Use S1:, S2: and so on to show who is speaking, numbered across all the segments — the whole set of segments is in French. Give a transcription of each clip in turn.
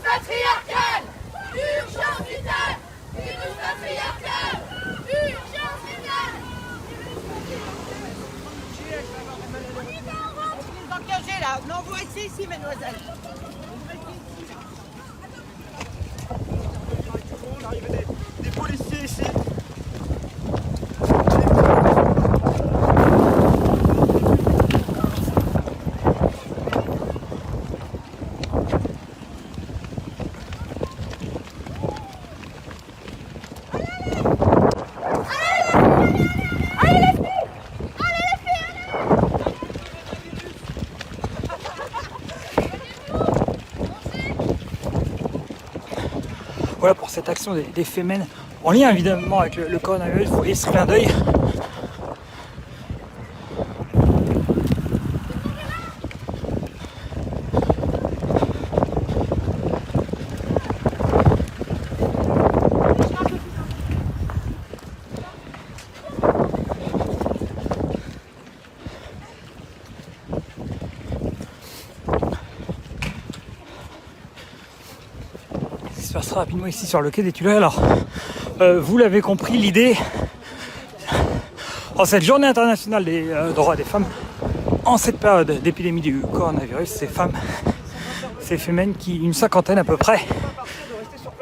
S1: patriarcal. Urgence vitale. Virus patriarcal. Urgence vitale.
S2: Engagé là. Non, vous restez ici, mademoiselle.
S3: On arrive des policiers ici. Voilà pour cette action des Femen, en lien évidemment avec le coronavirus. Vous voyez ce clin d'œil. Se passera rapidement ici sur le quai des Tuileries. Alors, vous l'avez compris, l'idée, en cette journée internationale des droits des femmes, en cette période d'épidémie du coronavirus, ces femmes, ces femmes qui, une cinquantaine à peu près,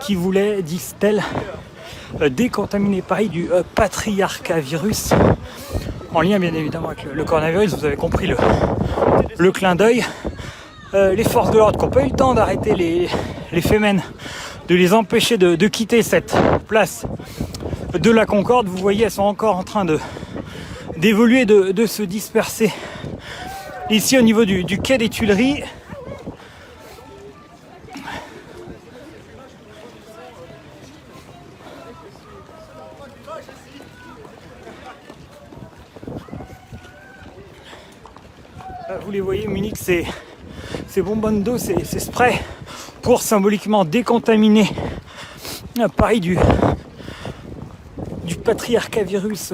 S3: qui voulaient, disent-elles, décontaminer Paris du patriarcat virus, en lien bien évidemment avec le coronavirus. Vous avez compris le clin d'œil. Les forces de l'ordre qui n'ont pas eu le temps d'arrêter les femmes, de les empêcher de quitter cette place de la Concorde. Vous voyez, elles sont encore en train d'évoluer, de se disperser ici au niveau du quai des Tuileries. Vous les voyez, Munich, c'est bonbonnes d'eau, c'est spray pour symboliquement décontaminer Paris du patriarcat virus,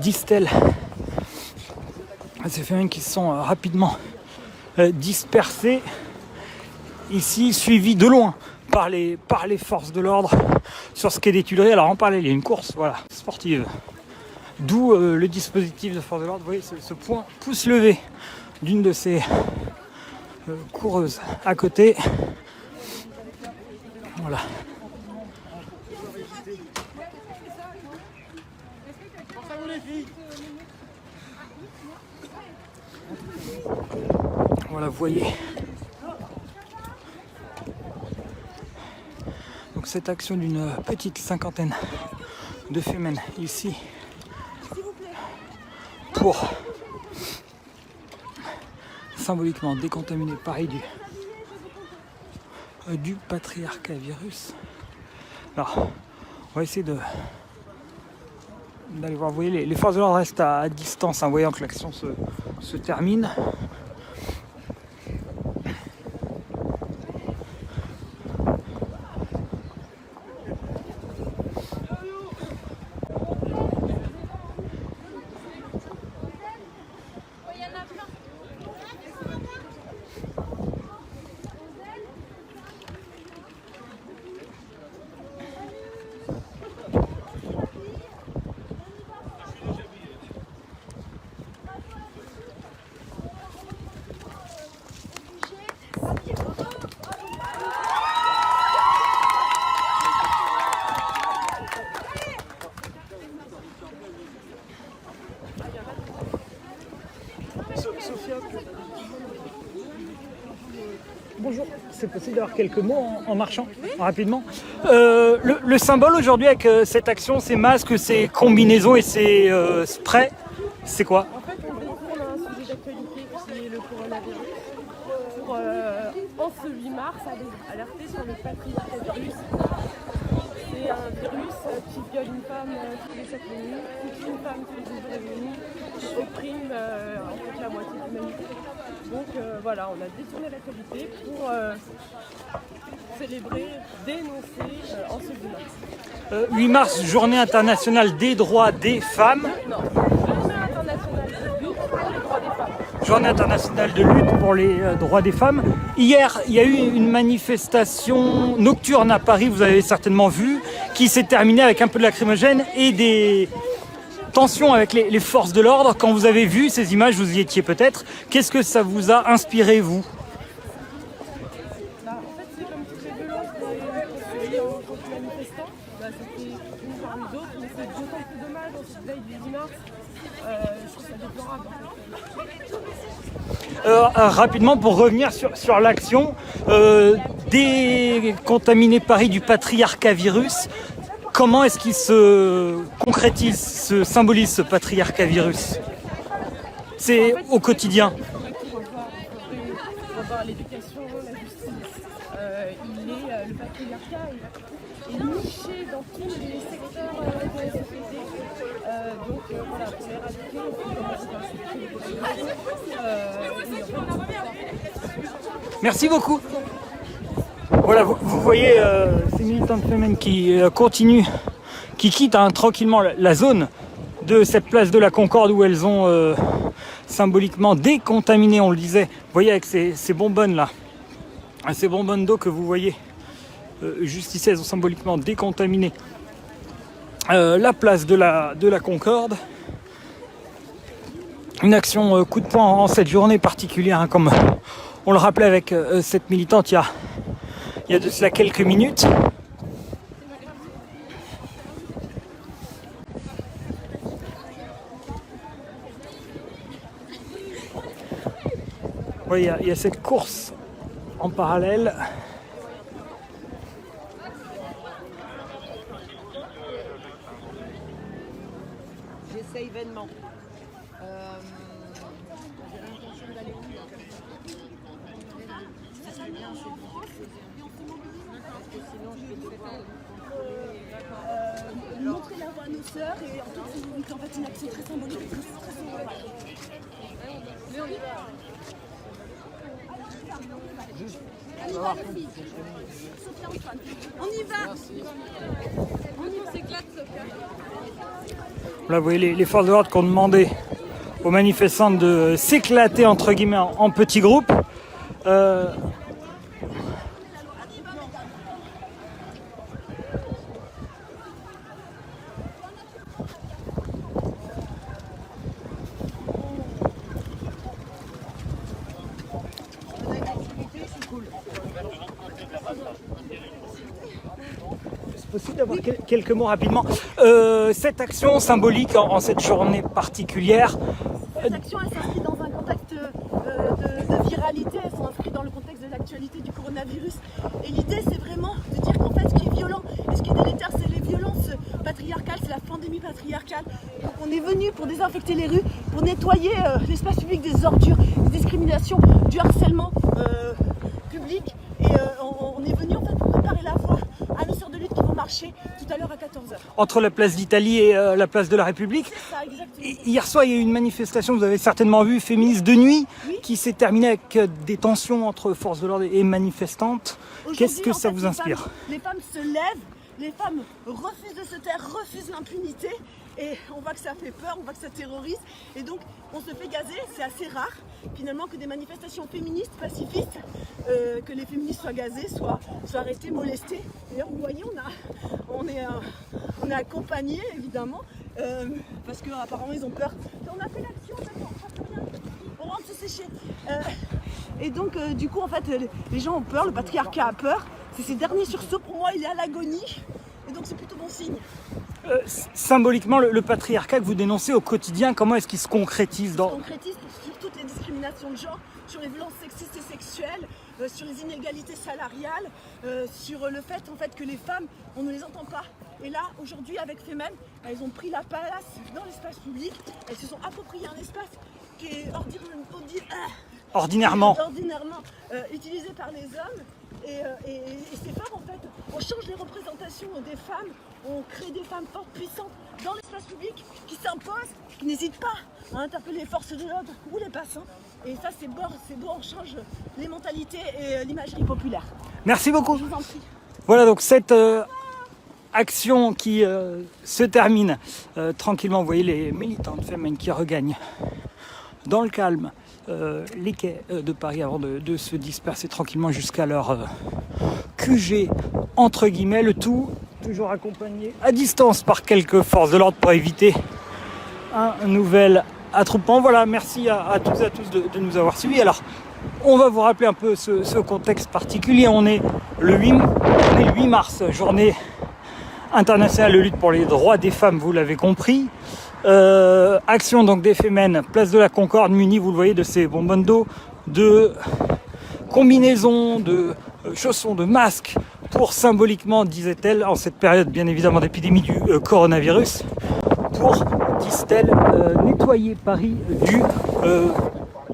S3: disent-elles. Ces femmes qui se sont rapidement dispersées ici, suivies de loin par les forces de l'ordre sur ce quai des Tuileries. Alors en parallèle, il y a une course, voilà, sportive, d'où le dispositif de force de l'ordre. Vous voyez ce point pouce levé d'une de ces coureuses à côté. Voilà. Voilà, vous voyez. Donc cette action d'une petite cinquantaine de femmes ici pour symboliquement décontaminer Paris du patriarcat virus. Alors, on va essayer d'aller voir. Vous voyez, les forces de l'ordre restent à distance, en voyant que l'action se termine. Bonjour, c'est possible d'avoir quelques mots en marchant, rapidement. Le symbole aujourd'hui avec cette action, ces masques, ces combinaisons et ces sprays, c'est quoi?
S4: En fait, on détourne un sujet d'actualité qui est le coronavirus pour, en ce 8 mars, alerter sur le patriarcat virus. C'est un virus qui viole une femme tous les 7 minutes, tue une femme tous les 2 minutes, qui opprime en fait la moitié de l'humanité. Donc voilà, on a détourné l'actualité pour célébrer, dénoncer en ce 8 mars.
S3: 8 mars, journée internationale des droits des femmes.
S4: Non, journée internationale des droits des femmes.
S3: journée internationale de lutte pour les droits des femmes. Hier, il y a eu une manifestation nocturne à Paris, vous avez certainement vu, qui s'est terminée avec un peu de lacrymogène et des tensions avec les forces de l'ordre. Quand vous avez vu ces images, vous y étiez peut-être. Qu'est-ce que ça vous a inspiré, vous ?
S4: En fait, c'est comme toutes les violences dans les contre les manifestants. C'était une parmi d'autres, mais c'est d'autant plus dommage en cette veille du 10 mars. Je trouve ça déplorable.
S3: Rapidement, pour revenir sur l'action, décontaminer Paris du patriarcat virus, comment est-ce qu'il se concrétise, se symbolise ce patriarcat virus ? C'est au quotidien.
S4: Il faut revoir l'éducation, la justice. Le patriarcat est niché dans tous les secteurs de la société. Donc voilà, pour l'éradiquer, il faut commencer par sécuriser les populations.
S3: Merci beaucoup. Voilà, vous voyez ces militantes féminines qui continuent, qui quittent tranquillement la zone de cette place de la Concorde où elles ont symboliquement décontaminé, on le disait. Vous voyez avec ces bonbonnes là, ces bonbonnes d'eau que vous voyez juste ici, elles ont symboliquement décontaminé la place de la Concorde. Une action coup de poing en cette journée particulière, hein, comme on le rappelait avec cette militante il y a de cela quelques minutes. Oui, il y a cette course en parallèle.
S2: J'essaye vainement.
S5: Montrer la voix à nos sœurs et en fait une action très symbolique et très symbolique. Mais on y va. Sophia Antoine. On y va. On s'éclate, Sophia.
S3: Là, vous voyez les forces de l'ordre qui ont demandé aux manifestants de s'éclater entre guillemets en petits groupes. C'est possible d'avoir quelques mots rapidement. Cette action symbolique en cette journée particulière.
S5: Cette action elle s'inscrit dans un contexte de viralité, elle s'inscrit dans le contexte de l'actualité du coronavirus. Et l'idée c'est vraiment de dire qu'en fait ce qui est violent et ce qui est délétère c'est les violences patriarcales, c'est la pandémie patriarcale. Donc on est venu pour désinfecter les rues, pour nettoyer l'espace public des ordures, des discriminations, du harcèlement public. Et on est venu en fait pour préparer la voie à nos sœurs de lutte qui vont marcher tout à l'heure à 14h.
S3: Entre la place d'Italie et la place de la République.
S5: C'est ça, exactement.
S3: Hier soir, il y a eu une manifestation, vous avez certainement vu, féministe de nuit,
S5: Oui.
S3: qui s'est terminée avec des tensions entre forces de l'ordre et manifestantes. Qu'est-ce que
S5: Aujourd'hui,
S3: ça
S5: en fait,
S3: vous inspire ?
S5: Les femmes se lèvent, les femmes refusent de se taire, refusent l'impunité. Et on voit que ça fait peur, on voit que ça terrorise. Et donc, on se fait gazer. C'est assez rare, finalement, que des manifestations féministes, pacifistes, que les féministes soient gazées, soient arrêtées, molestées. D'ailleurs, vous voyez, on est accompagnés, évidemment, parce qu'apparemment, ils ont peur. On a fait l'action, on rentre se sécher. Et donc, du coup, en fait, les gens ont peur, le patriarcat a peur. C'est ces derniers sursauts, pour moi, il est à l'agonie. Et donc, c'est plutôt bon signe.
S3: Symboliquement, le patriarcat que vous dénoncez au quotidien, comment est-ce qu'il se concrétise dans...
S5: Concrétise sur toutes les discriminations de genre, sur les violences sexistes et sexuelles, sur les inégalités salariales, sur le fait, en fait que les femmes, on ne les entend pas. Et là, aujourd'hui, avec Femen, elles ont pris la place dans l'espace public. Elles se sont appropriées un espace qui est ordinairement utilisé par les hommes. Et ces femmes, en fait, on change les représentations des femmes, on crée des femmes fortes, puissantes dans l'espace public qui s'imposent, qui n'hésitent pas à interpeller les forces de l'ordre ou les passants. Et ça, c'est beau, on change les mentalités et l'imagerie populaire.
S3: Merci beaucoup.
S5: Je vous en prie.
S3: Voilà donc cette action qui se termine tranquillement. Vous voyez les militantes féminines qui regagnent dans le calme les quais de Paris avant de se disperser tranquillement jusqu'à leur QG entre guillemets, le tout toujours accompagné à distance par quelques forces de l'ordre pour éviter un nouvel attroupement. Voilà, merci à toutes et à tous de nous avoir suivis. Alors, on va vous rappeler un peu ce contexte particulier. On est le 8 mars, journée internationale de lutte pour les droits des femmes, vous l'avez compris. Action donc des Femmes, place de la Concorde, munie, vous le voyez, de ces bonbonnes d'eau, de combinaisons, de chaussons, de masques, pour symboliquement, disait-elle, en cette période bien évidemment d'épidémie du coronavirus, pour, disent-elles, nettoyer Paris du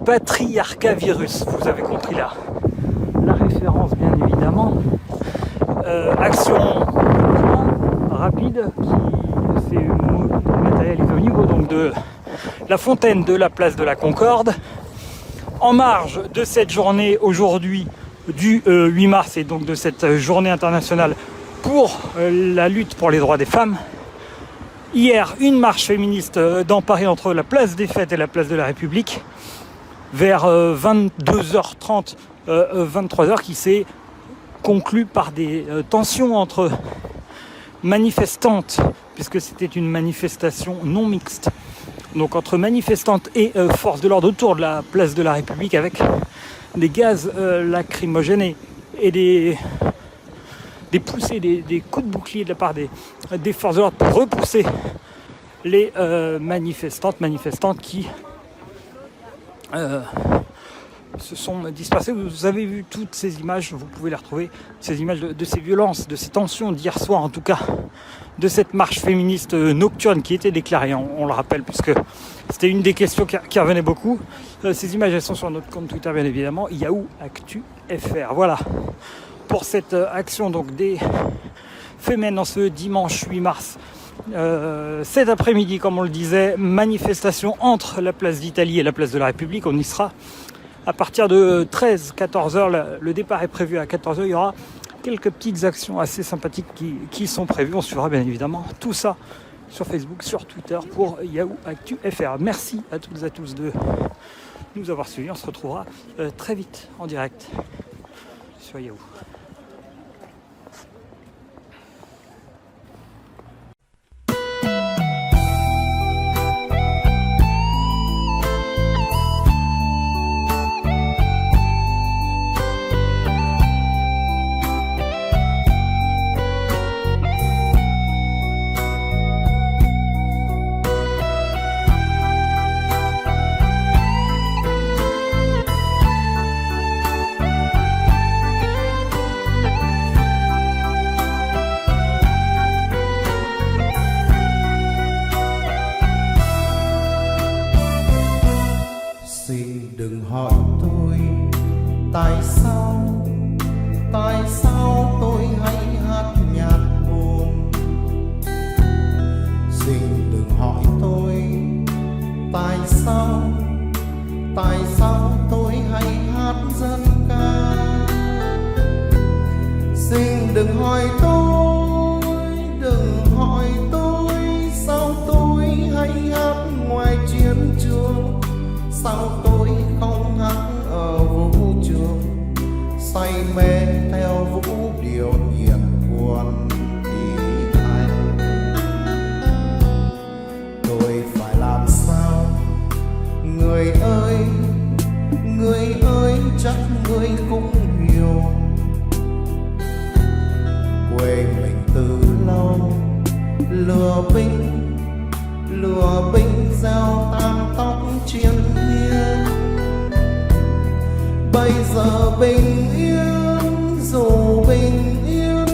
S3: patriarcat virus. Vous avez compris la référence bien évidemment. Action rapide qui s'est matérialisée au niveau donc de la fontaine de la place de la Concorde. En marge de cette journée aujourd'hui du 8 mars et donc de cette journée internationale pour la lutte pour les droits des femmes, hier une marche féministe dans Paris entre la place des Fêtes et la place de la République vers 22h30, 23h qui s'est conclue par des tensions entre manifestantes, puisque c'était une manifestation non mixte, donc entre manifestantes et forces de l'ordre autour de la place de la République, avec des gaz lacrymogènes et des poussées, des coups de bouclier de la part des forces de l'ordre pour repousser les manifestants qui se sont dispersés. Vous avez vu toutes ces images, vous pouvez les retrouver, ces images de ces violences, de ces tensions d'hier soir en tout cas, de cette marche féministe nocturne qui était déclarée, on le rappelle, puisque c'était une des questions qui revenait beaucoup. Ces images, elles sont sur notre compte Twitter bien évidemment, Yahoo Actu FR. Voilà pour cette action donc des Femmes en ce dimanche 8 mars. Cet après-midi, comme on le disait, manifestation entre la place d'Italie et la place de la République. On y sera à partir de 13-14h. Le départ est prévu à 14h. Il y aura quelques petites actions assez sympathiques qui sont prévues. On suivra bien évidemment tout ça sur Facebook, sur Twitter pour Yahoo Actu FR. Merci à toutes et à tous de nous avoir suivis. On se retrouvera très vite en direct sur Yahoo.
S6: Tại sao tôi hay hát nhạc buồn? Xin đừng hỏi tôi tại sao tôi hay hát dân ca. Xin đừng hỏi tôi sao tôi hay hát ngoài chiến trường, sao tôi không hát ở vũ trường, say mê theo vũ điệu nhiệt buồn thì anh. Tôi phải làm sao người ơi chắc người cũng hiểu, quê mình từ lâu lừa binh gieo tam tóc chiến miên. Bây giờ bình yên, dù bình yên,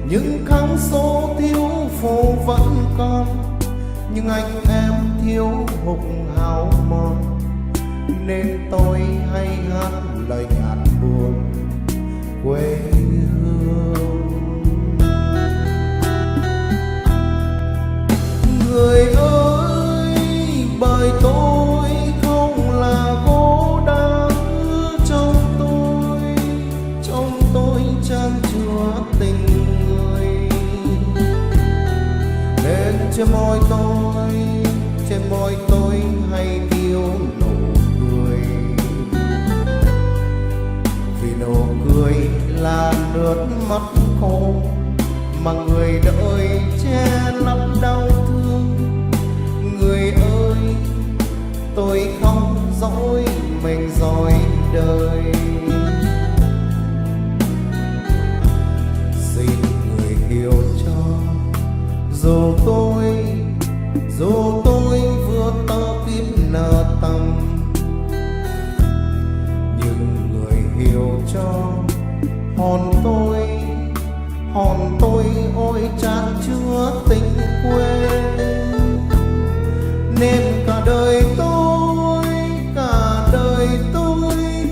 S6: những kháng số thiếu phụ vẫn còn, nhưng anh em thiếu hụt hào mòn, nên tôi hay hát lời nhạc buồn quê hương. Người ơi, bởi tôi không là gỗ đá, trong tôi chan chứa tình người, nên trên môi tôi hay thiếu nụ cười. nụ cười là nước mắt khô mà người đợi che lấp đau thương. Người ơi, tôi không dối mình rồi đời. Xin người hiểu cho dù tôi vừa tơ kiếp nợ tâm, nhưng người hiểu cho hồn tôi ôi chan chứa tình quên. Nên cả đời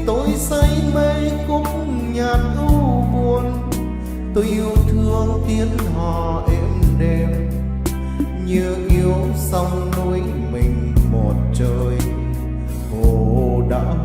S6: tôi say mê khúc nhạc u buồn. Tôi yêu thương tiếng hò êm đềm như yêu sông núi mình một trời khổ đau.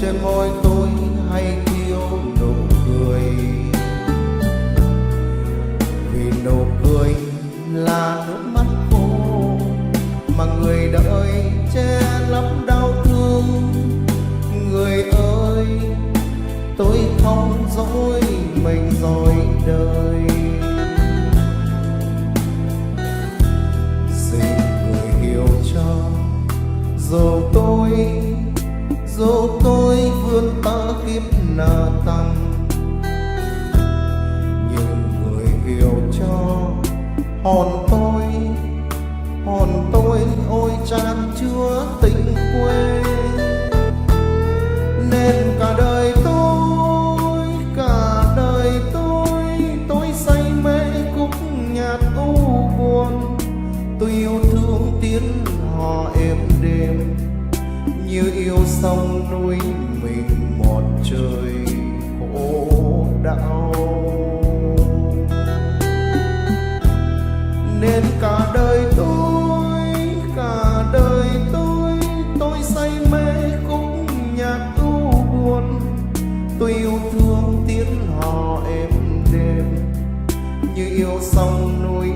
S6: Trên môi tôi hay yêu nụ cười, vì nụ cười là nước mắt khô mà người đợi che lấp đau thương. Người ơi, tôi không dối mình rồi đời. Xin người hiểu cho dù tôi vươn tơ kiếp nợ tâm, nhưng người hiểu cho hồn tôi ôi chan chứa tình quên. Nên cả đời tôi say mê khúc nhạc u buồn. Tôi yêu thương tiếng hò êm đềm như yêu sông núi mình một trời khổ đau. Nên cả đời tôi say mê khúc nhạc u buồn. Tôi yêu thương tiếng hò êm đềm như yêu sông núi